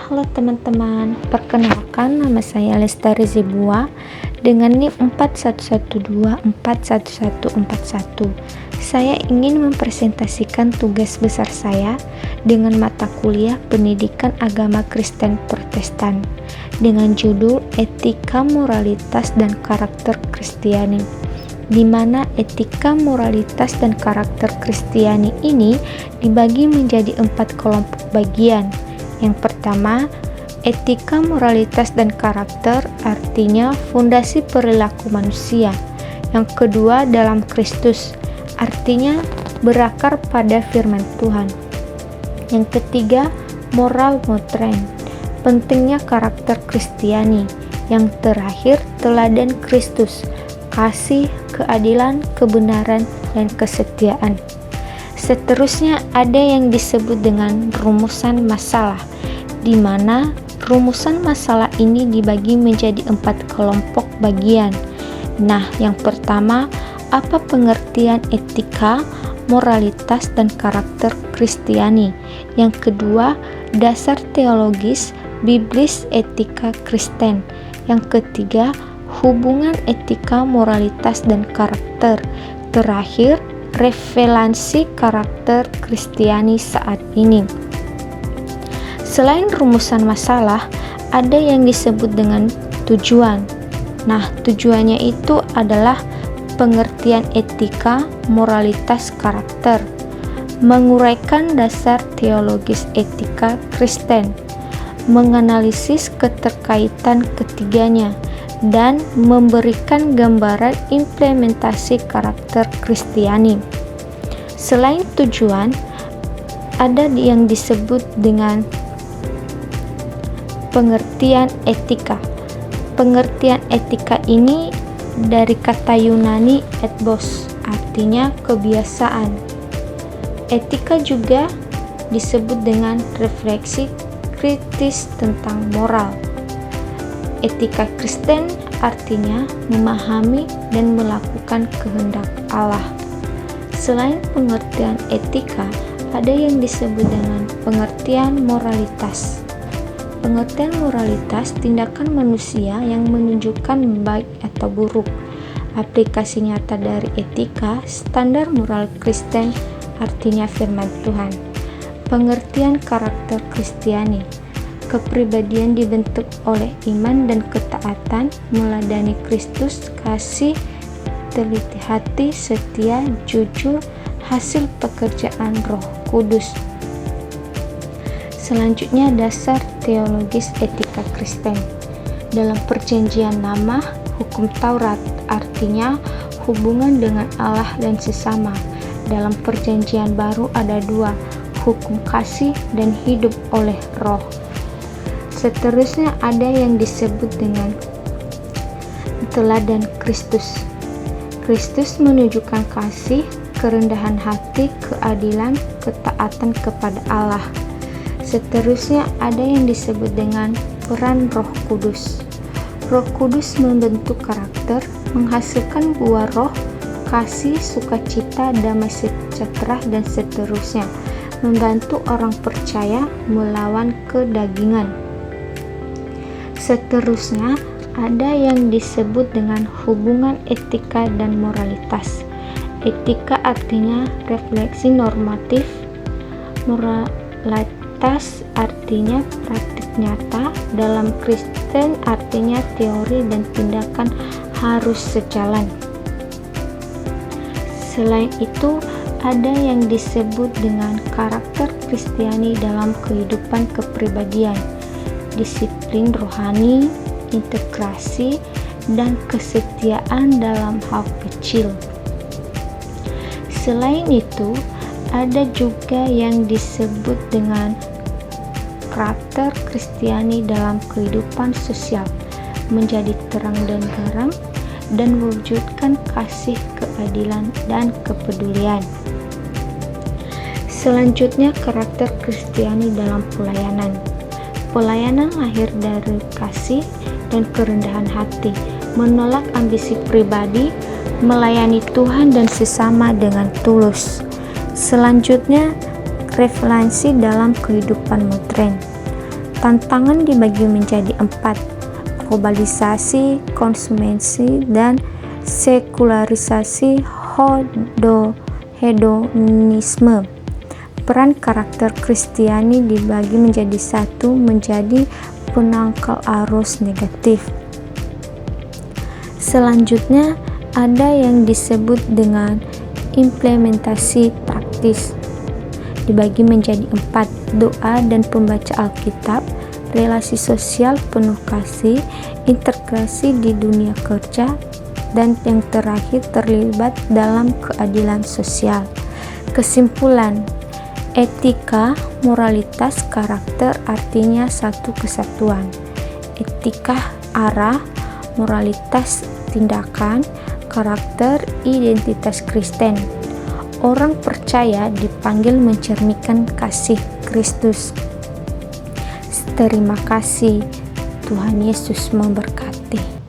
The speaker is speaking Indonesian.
Halo teman-teman, perkenalkan nama saya Lestari Zebua dengan NIM 4112411141. Saya ingin mempresentasikan tugas besar saya dengan mata kuliah Pendidikan Agama Kristen Protestan dengan judul Etika, Moralitas, dan Karakter Kristiani, di mana etika, moralitas, dan karakter Kristiani ini dibagi menjadi 4 kelompok bagian. Yang pertama, etika, moralitas, dan karakter, artinya fondasi perilaku manusia. Yang kedua, dalam Kristus, artinya berakar pada firman Tuhan. Yang ketiga, moral motren, pentingnya karakter Kristiani. Yang terakhir, teladan Kristus, kasih, keadilan, kebenaran, dan kesetiaan. Seterusnya ada yang disebut dengan rumusan masalah, di mana rumusan masalah ini dibagi menjadi 4 kelompok bagian. Nah, yang pertama, apa pengertian etika, moralitas, dan karakter Kristiani? Yang kedua, dasar teologis, biblis etika Kristen. Yang ketiga, hubungan etika, moralitas, dan karakter. Terakhir, revelasi karakter Kristiani saat ini. Selain rumusan masalah, ada yang disebut dengan tujuan. Nah, tujuannya itu adalah pengertian etika, moralitas, karakter, menguraikan dasar teologis etika Kristen, menganalisis keterkaitan ketiganya, dan memberikan gambaran implementasi karakter Kristiani. Selain tujuan, ada yang disebut dengan pengertian etika. Pengertian etika ini dari kata Yunani ethos, artinya kebiasaan. Etika juga disebut dengan refleksi kritis tentang moral. Etika Kristen artinya memahami dan melakukan kehendak Allah. Selain pengertian etika, ada yang disebut dengan pengertian moralitas. Pengertian moralitas tindakan manusia yang menunjukkan baik atau buruk. Aplikasi nyata dari etika, standar moral Kristen, artinya firman Tuhan. Pengertian karakter Kristiani, kepribadian dibentuk oleh iman dan ketaatan, meladani Kristus, kasih, teliti hati, setia, jujur, hasil pekerjaan Roh Kudus. Selanjutnya, dasar teologis etika Kristen. Dalam Perjanjian Lama, hukum Taurat, artinya hubungan dengan Allah dan sesama. Dalam Perjanjian Baru ada 2, hukum kasih dan hidup oleh Roh. Seterusnya ada yang disebut dengan teladan Kristus. Kristus menunjukkan kasih, kerendahan hati, keadilan, ketaatan kepada Allah. Seterusnya ada yang disebut dengan peran Roh Kudus. Roh Kudus membentuk karakter, menghasilkan buah roh, kasih, sukacita, damai sejahtera, dan seterusnya, membantu orang percaya melawan kedagingan. Seterusnya, ada yang disebut dengan hubungan etika dan moralitas. Etika artinya refleksi normatif, moralitas artinya praktik nyata, dalam Kristen artinya teori dan tindakan harus sejalan. Selain itu, ada yang disebut dengan karakter Kristiani dalam kehidupan kepribadian, disiplin rohani, integrasi, dan kesetiaan dalam hal kecil. Selain itu, ada juga yang disebut dengan karakter Kristiani dalam kehidupan sosial, menjadi terang dan garam, dan mewujudkan kasih, keadilan, dan kepedulian. Selanjutnya, karakter Kristiani dalam pelayanan. Pelayanan lahir dari kasih dan kerendahan hati, menolak ambisi pribadi, melayani Tuhan dan sesama dengan tulus. Selanjutnya, revelasi dalam kehidupan modern. Tantangan dibagi menjadi 4: globalisasi, konsumsi, dan sekularisasi hedonisme. Peran karakter Kristiani dibagi menjadi 1: menjadi penangkal arus negatif. Selanjutnya ada yang disebut dengan implementasi praktis, dibagi menjadi 4: doa dan pembaca Alkitab, relasi sosial penuh kasih, integrasi di dunia kerja, dan yang terakhir terlibat dalam keadilan sosial. Kesimpulan: etika, moralitas, karakter artinya satu kesatuan. Etika arah, moralitas tindakan, karakter identitas Kristen. Orang percaya dipanggil mencerminkan kasih Kristus. Terima kasih. Tuhan Yesus memberkati.